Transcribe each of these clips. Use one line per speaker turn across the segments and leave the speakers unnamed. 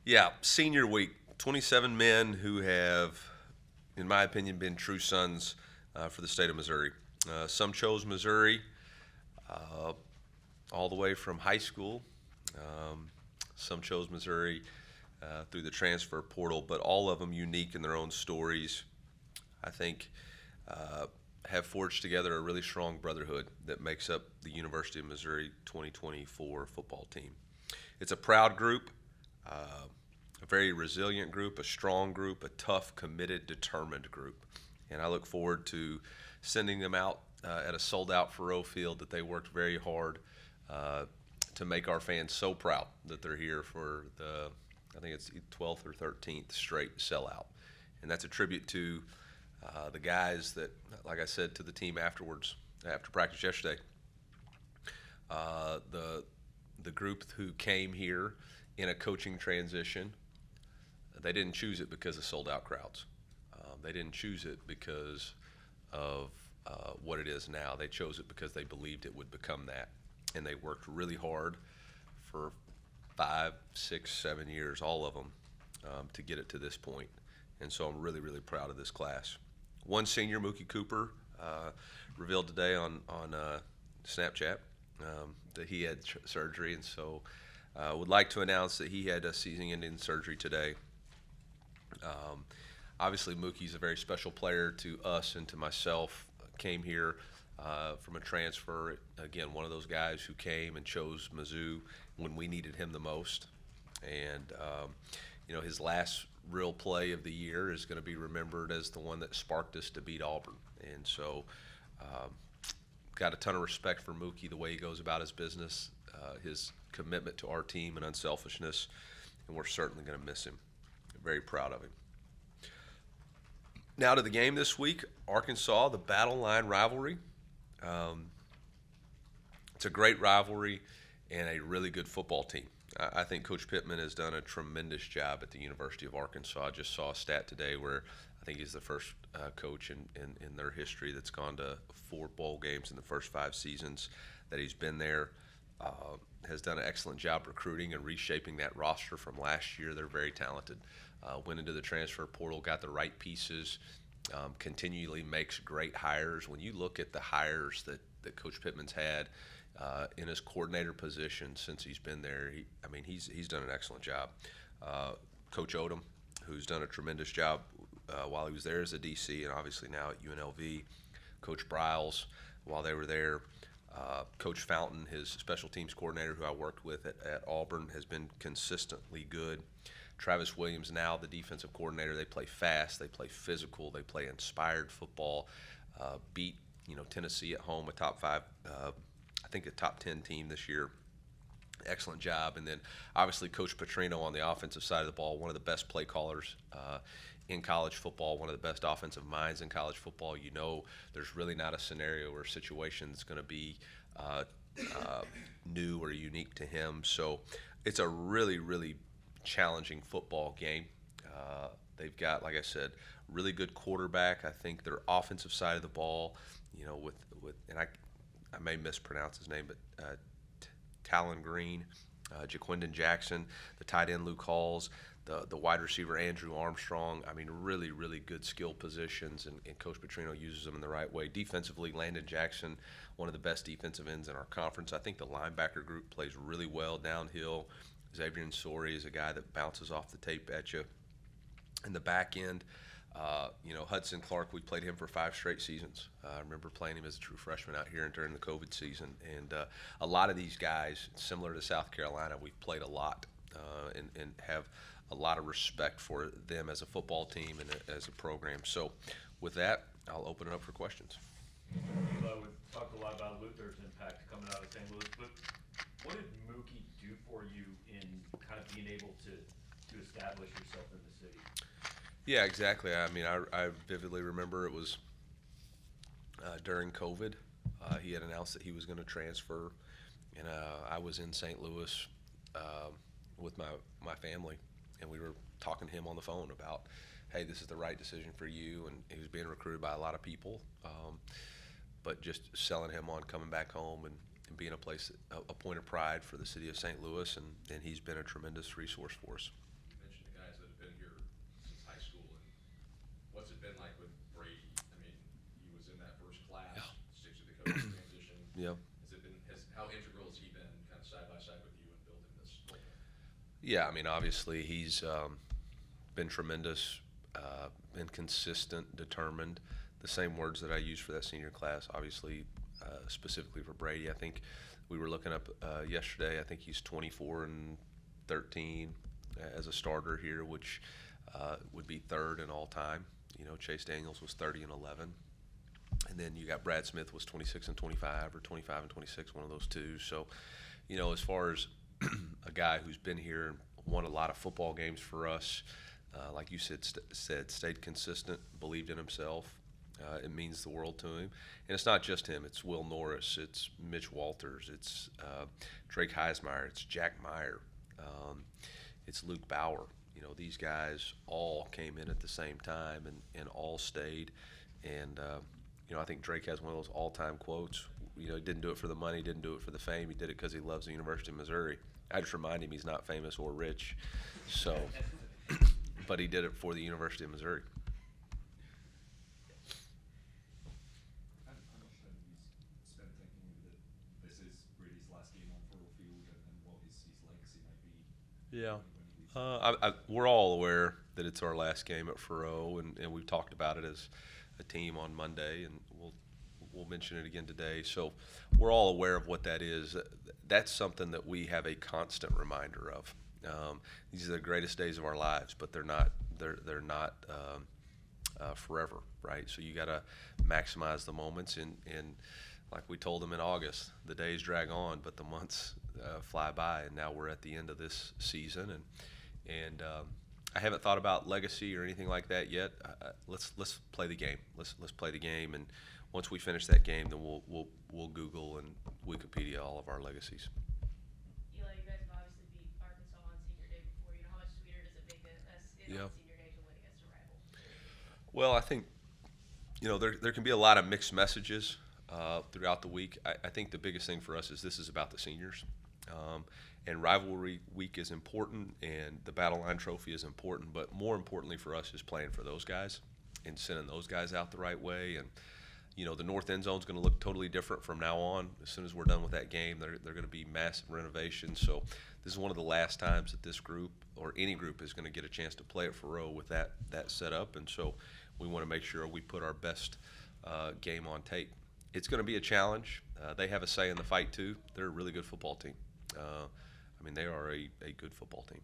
Yeah, senior week. 27 men who have, in my opinion, been true sons for the state of Missouri. Some chose Missouri uh, all the way from high school. Um, some chose Missouri through the transfer portal, but all of them unique in their own stories. I think uh, have forged together a really strong brotherhood that makes up the University of Missouri 2024 football team. It's a proud group, a very resilient group, a strong group, a tough, committed, determined group. And I look forward to sending them out at a sold out Faroe field that they worked very hard uh, to make our fans so proud that they're here for the, I think it's 12th or 13th straight sellout. And that's a tribute to the guys that, like I said to the team afterwards, after practice yesterday, the group who came here in a coaching transition, they didn't choose it because of sold out crowds. They didn't choose it because of what it is now. They chose it because they believed it would become that, and they worked really hard for 5, 6, 7 years, all of them, to get it to this point. And so I'm really, really proud of this class. One senior, Mookie Cooper, revealed today on Snapchat that he had surgery, and so would like to announce that he had a season-ending surgery today. Um, Obviously, Mookie's a very special player to us and to myself. Came here from a transfer. Again, one of those guys who came and chose Mizzou when we needed him the most. And his last real play of the year is going to be remembered as the one that sparked us to beat Auburn. And so, um, got a ton of respect for Mookie, the way he goes about his business, his commitment to our team and unselfishness, and we're certainly going to miss him. Very proud of him. Now to the game this week, Arkansas, the Battle Line rivalry. Um, it's a great rivalry and a really good football team. I think Coach Pittman has done a tremendous job at the University of Arkansas. I just saw a stat today where I think he's the first coach in their history that's gone to 4 bowl games in the first 5 seasons that he's been there. Has done an excellent job recruiting and reshaping that roster from last year. They're very talented. Went into the transfer portal, got the right pieces, continually makes great hires. When you look at the hires that Coach Pittman's had in his coordinator position since he's been there, he's done an excellent job. Coach Odom, who's done a tremendous job while he was there as a DC and obviously now at UNLV. Coach Briles, while they were there. Coach Fountain, his special teams coordinator, who I worked with at Auburn, has been consistently good. Travis Williams, now the defensive coordinator. They play fast, they play physical, they play inspired football. Beat Tennessee at home, a top 5, I think a top 10 team this year. Excellent job. And then obviously Coach Petrino on the offensive side of the ball, one of the best play callers in college football, one of the best offensive minds in college football. There's really not a scenario or situation that's going to be new or unique to him. So it's a really, really challenging football game. They've got, like I said, really good quarterback. I think their offensive side of the ball, and I may mispronounce his name, but Talon Green, Jaquindon Jackson, the tight end Luke Halls, the wide receiver Andrew Armstrong. Really, really good skill positions, and Coach Petrino uses them in the right way. Defensively, Landon Jackson, one of the best defensive ends in our conference. I think the linebacker group plays really well downhill. Xavier Sori is a guy that bounces off the tape at you. In the back end, Hudson Clark, we played him for 5 straight seasons. I remember playing him as a true freshman out here during the COVID season. And a lot of these guys, similar to South Carolina, we've played a lot and have a lot of respect for them as a football team and as a program. So with that, I'll open it up for questions.
So we talked a lot about Luther's impact coming out of St. Louis, but what did Mookie do for you in kind of being able to establish yourself in the city?
Yeah, exactly. I vividly remember it was during COVID. He had announced that he was going to transfer, and I was in St. Louis with my family, and we were talking to him on the phone about, hey, this is the right decision for you, and he was being recruited by a lot of people, but just selling him on coming back home and being a point of pride for the city of St. Louis, and he's been a tremendous resource for us.
What's it been like with Brady? I mean, he was in that first class, sticks with the coaching transition.
Yeah.
How integral has he been kind of side by side with you in building this whole thing?
Yeah, I mean, obviously he's been tremendous, been consistent, determined. The same words that I used for that senior class, obviously, specifically for Brady. I think we were looking up yesterday. I think he's 24 and 13 as a starter here, which would be third in all time. You know, Chase Daniels was 30 and 11. And then you got Brad Smith was 26 and 25 or 25 and 26, one of those two. So, you know, as far as a guy who's been here and won a lot of football games for us, like you said, stayed consistent, believed in himself. It means the world to him. And it's not just him. It's Will Norris. It's Mitch Walters. It's Drake Heismeyer. It's Jack Meyer. It's Luke Bauer. You know, these guys all came in at the same time and all stayed. And, you know, I think Drake has one of those all-time quotes. You know, he didn't do it for the money, didn't do it for the fame. He did it because he loves the University of Missouri. I just remind him he's not famous or rich. So, but he did it for the University of Missouri.
How much time have you spent thinking that this is Brady's last game on Furrow Field and what his legacy might be?
Yeah.
When he leaves?
We're all aware that it's our last game at Furrow, and we've talked about it as a team on Monday, and we'll mention it again today. So we're all aware of what that is. That's something that we have a constant reminder of. These are the greatest days of our lives, but they're not forever, right? So you got to maximize the moments, and like we told them in August, the days drag on, but the months fly by, and now we're at the end of this season, and I haven't thought about legacy or anything like that yet. Let's play the game. Let's play the game, and once we finish that game, then we'll Google and Wikipedia all of our legacies.
Eli, you guys have obviously beat Arkansas on senior day before. You know, how much sweeter does it make us
Yeah.
on senior day to win against a rival?
Well, I think, you know, there can be a lot of mixed messages throughout the week. I think the biggest thing for us is this is about the seniors. And rivalry week is important, and the Battle Line Trophy is important, but more importantly for us is playing for those guys and sending those guys out the right way. And, you know, the north end zone is going to look totally different from now on. As soon as we're done with that game, they're going to be massive renovations. So this is one of the last times that this group or any group is going to get a chance to play at Furrow with that set up. And so we want to make sure we put our best game on tape. It's going to be a challenge. They have a say in the fight, too. They're a really good football team. I mean, they are a good football team.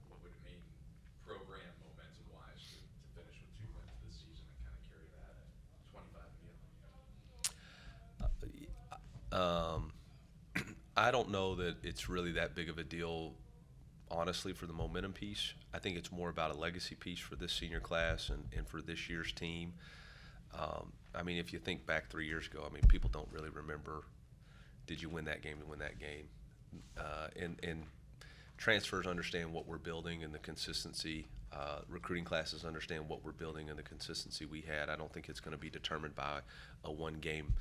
What would it mean program momentum-wise to finish with 2 wins this season and kind of carry that at 25 and beyond?
I don't know that it's really that big of a deal, honestly, for the momentum piece. I think it's more about a legacy piece for this senior class and for this year's team. I mean, if you think back 3 years ago, I mean, people don't really remember, did you win that game to win that game? And transfers understand what we're building and the consistency. Recruiting classes understand what we're building and the consistency we had. I don't think it's going to be determined by a one-game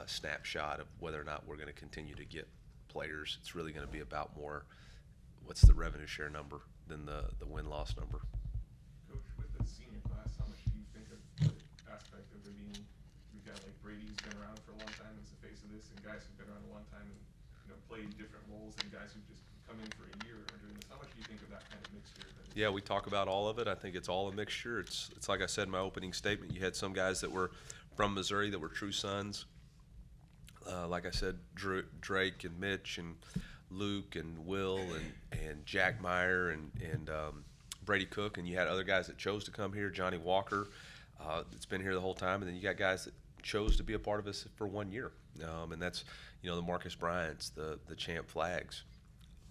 snapshot of whether or not we're going to continue to get players. It's really going to be about more what's the revenue share number than the win-loss number.
Coach, with the senior class, how much do you think of the aspect of it being, we've got like Brady who's been around for a long time as the face of this, and guys who've been around a long time and, you know, played different roles, and guys who've just come in for a year are doing this. How much do you think of that kind of mixture?
Yeah, we talk about all of it. I think it's all a mixture. It's like I said in my opening statement. You had some guys that were from Missouri that were true sons. Like I said, Drake and Mitch and Luke and Will and Jack Meyer and Brady Cook. And you had other guys that chose to come here, Johnny Walker, that's been here the whole time. And then you got guys that chose to be a part of us for 1 year. And that's, you know, the Marcus Bryants, the Champ Flags.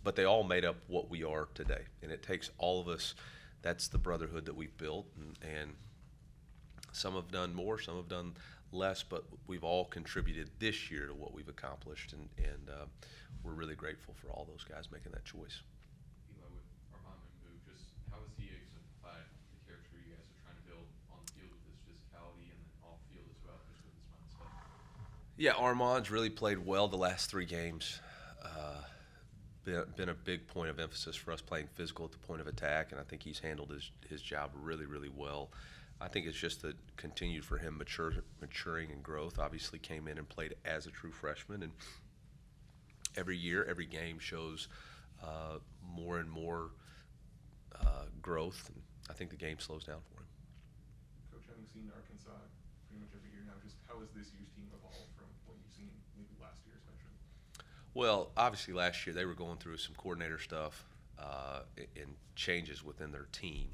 But they all made up what we are today. And it takes all of us. That's the brotherhood that we've built. And some have done more, some have done less, but we've all contributed this year to what we've accomplished. And we're really grateful for all those guys making that choice.
Eli, with Armand Mbu, just how has he exemplified the character you guys are trying to build on the field with his physicality and then off field as well, just with his mindset?
Yeah, Armand's really played well the last 3 games. Been a big point of emphasis for us, playing physical at the point of attack, and I think he's handled his job really, really well. I think it's just that continued for him maturing and growth. Obviously came in and played as a true freshman, and every year, every game shows more and more growth. And I think the game slows down for him.
Coach, having seen Arkansas pretty much every year now, just how has this year's team evolved from what you've seen maybe last year especially?
Well, obviously last year they were going through some coordinator stuff and changes within their team.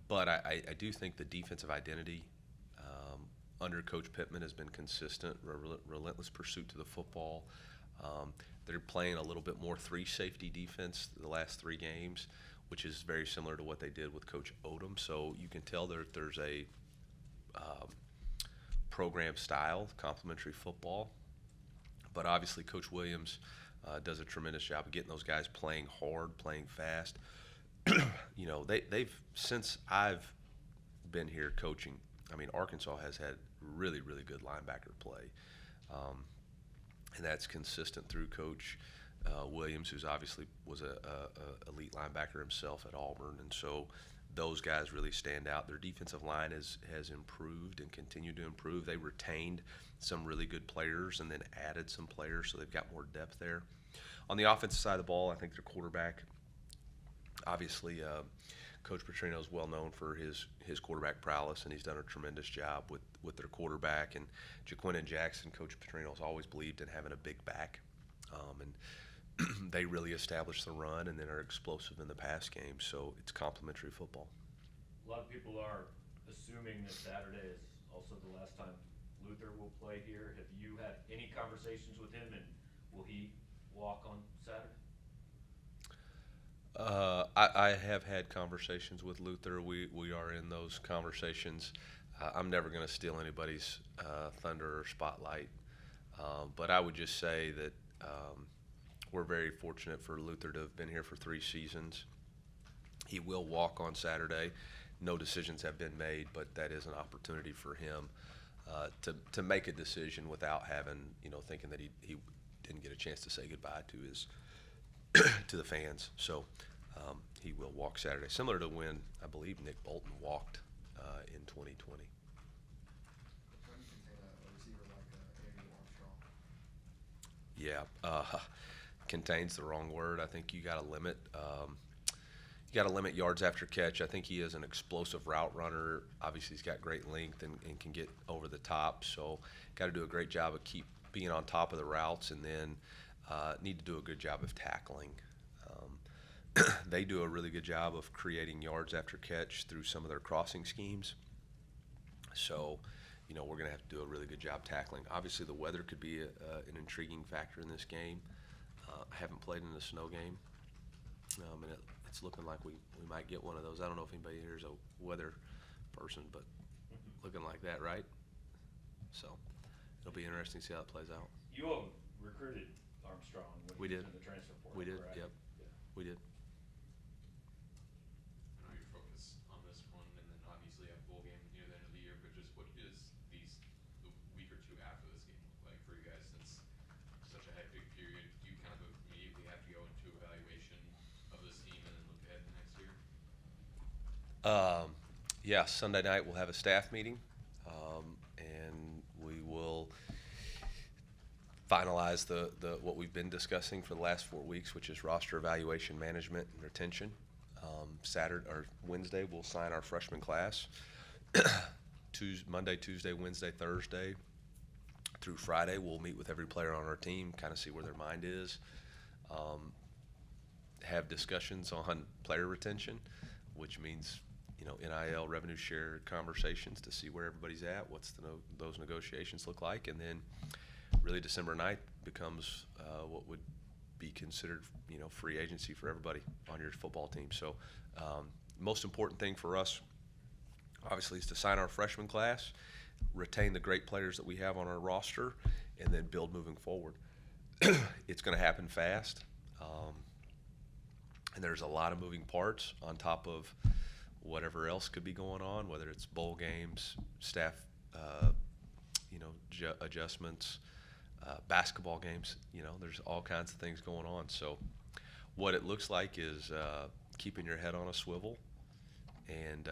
But I do think the defensive identity under Coach Pittman has been consistent, relentless pursuit to the football. They're playing a little bit more three safety defense the last 3 games, which is very similar to what they did with Coach Odom. So you can tell there's a program style, complementary football. But obviously Coach Williams does a tremendous job of getting those guys playing hard, playing fast. You know, they've since I've been here coaching, I mean, Arkansas has had really, really good linebacker play. And that's consistent through Coach Williams, who's obviously was a elite linebacker himself at Auburn. And so those guys really stand out. Their defensive line has improved and continued to improve. They retained some really good players and then added some players, so they've got more depth there. On the offensive side of the ball, I think their quarterback, obviously, Coach Petrino is well known for his quarterback prowess, and he's done a tremendous job with their quarterback. And Jaquin Jackson, Coach Petrino has always believed in having a big back, and they really establish the run and then are explosive in the pass game. So it's complementary football.
A lot of people are assuming that Saturday is also the last time Luther will play here. Have you had any conversations with him, and will he walk on Saturday?
I have had conversations with Luther. We are in those conversations. I'm never going to steal anybody's thunder or spotlight, but I would just say that we're very fortunate for Luther to have been here for 3 seasons. He will walk on Saturday. No decisions have been made, but that is an opportunity for him to make a decision without having, thinking that he didn't get a chance to say goodbye to his to the fans. So he will walk Saturday, similar to when I believe Nick Bolton walked in 2020.
How do you contain a receiver like Andy Armstrong?
Yeah, contains the wrong word. I think you got to limit. You got to limit yards after catch. I think he is an explosive route runner. Obviously, he's got great length and can get over the top. So, got to do a great job of keep being on top of the routes, and then need to do a good job of tackling. They do a really good job of creating yards after catch through some of their crossing schemes. So, we're going to have to do a really good job tackling. Obviously, the weather could be an intriguing factor in this game. I haven't played in a snow game, and it's looking like we might get one of those. I don't know if anybody here is a weather person, but looking like that, right? So it'll be interesting to see how it plays out.
You all recruited Armstrong when
We
he was
did.
in the transfer portal,
We did,
correct?
yep.
Yeah.
We did.
I know you're focused on this one, and then obviously you have bowl game near the end of the year, but just what does the week or 2 after this game look like for you guys, since such a hectic period? Do you kind of immediately have to go into evaluation of this team and then look ahead to next year?
Yeah, Sunday night we'll have a staff meeting, and we will finalize the what we've been discussing for the last 4 weeks, which is roster evaluation, management, and retention. Saturday or Wednesday we'll sign our freshman class. Monday, Tuesday, Wednesday, Thursday through Friday we'll meet with every player on our team, kind of see where their mind is. Have discussions on player retention, which means NIL revenue share conversations to see where everybody's at, what's those negotiations look like, and then really December 9th becomes what would be considered free agency for everybody on your football team. So most important thing for us obviously is to sign our freshman class, retain the great players that we have on our roster, and then build moving forward. It's going to happen fast, and there's a lot of moving parts on top of whatever else could be going on, whether it's bowl games, staff, adjustments, basketball games. There's all kinds of things going on. So what it looks like is keeping your head on a swivel and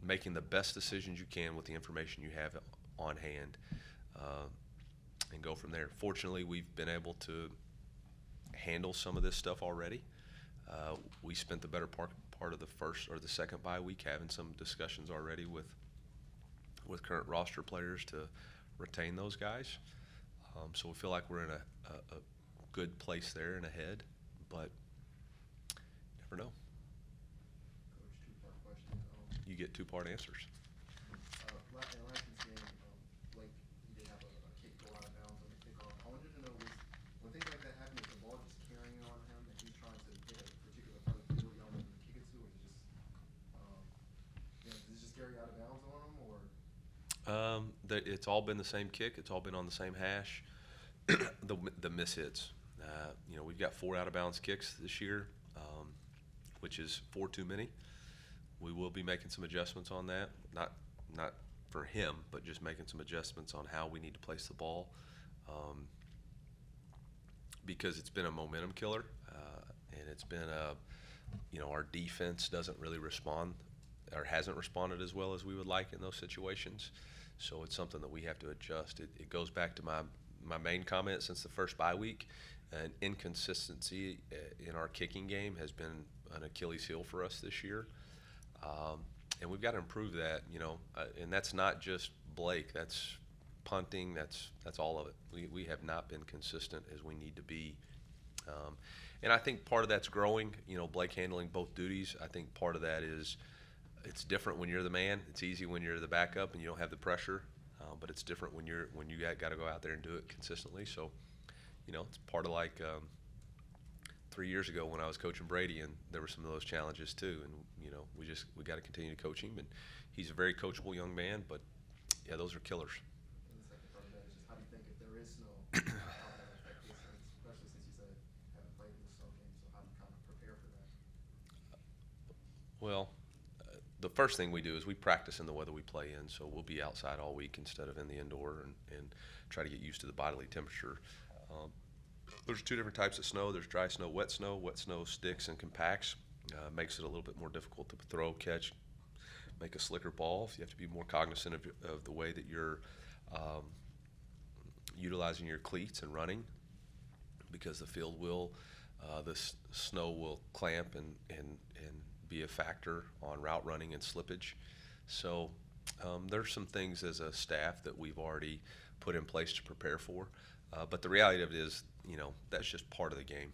making the best decisions you can with the information you have on hand, and go from there. Fortunately, we've been able to handle some of this stuff already. We spent the better part of the first or the second bye week having some discussions already with current roster players to retain those guys. So we feel like we're in a good place there and ahead, but never know.
Coach, two-part question.
You get two-part answers.
In last week's game, Blake, he did have a kick go out of bounds on the kickoff. I wanted to know, when things like that happen, is the ball just carrying on him and he's trying to hit a particular part of the field y'all want him to kick it to, or is it just, does it just carry out of bounds on him, or?
It's all been the same kick. It's all been on the same hash. The miss hits. We've got 4 out-of-bounds kicks this year, which is 4 too many. We will be making some adjustments on that. Not for him, but just making some adjustments on how we need to place the ball, because it's been a momentum killer, and it's been our defense doesn't really respond or hasn't responded as well as we would like in those situations. So it's something that we have to adjust. It goes back to my main comment since the first bye week. An inconsistency in our kicking game has been an Achilles heel for us this year, and we've got to improve that. And that's not just Blake. That's punting. That's all of it. We have not been consistent as we need to be, and I think part of that's growing. Blake handling both duties. I think part of that is it's different when you're the man. It's easy when you're the backup and you don't have the pressure, but it's different when you got to go out there and do it consistently. So. It's part of like 3 years ago when I was coaching Brady, and there were some of those challenges too. And we got to continue to coach him, and he's a very coachable young man. But yeah, those are killers.
And the second part of that is just, how do you think if there is snow, how that affect this, especially since you said haven't played in the snow game, so how do you kind of prepare for that?
Well, the first thing we do is we practice in the weather we play in, so we'll be outside all week instead of in the indoor, and try to get used to the bodily temperature. There's 2 different types of snow. There's dry snow, wet snow. Wet snow sticks and compacts. Makes it a little bit more difficult to throw, catch, make a slicker ball. So you have to be more cognizant of the way that you're utilizing your cleats and running, because the field will, snow will clamp and be a factor on route running and slippage. So there's some things as a staff that we've already put in place to prepare for. But the reality of it is, that's just part of the game.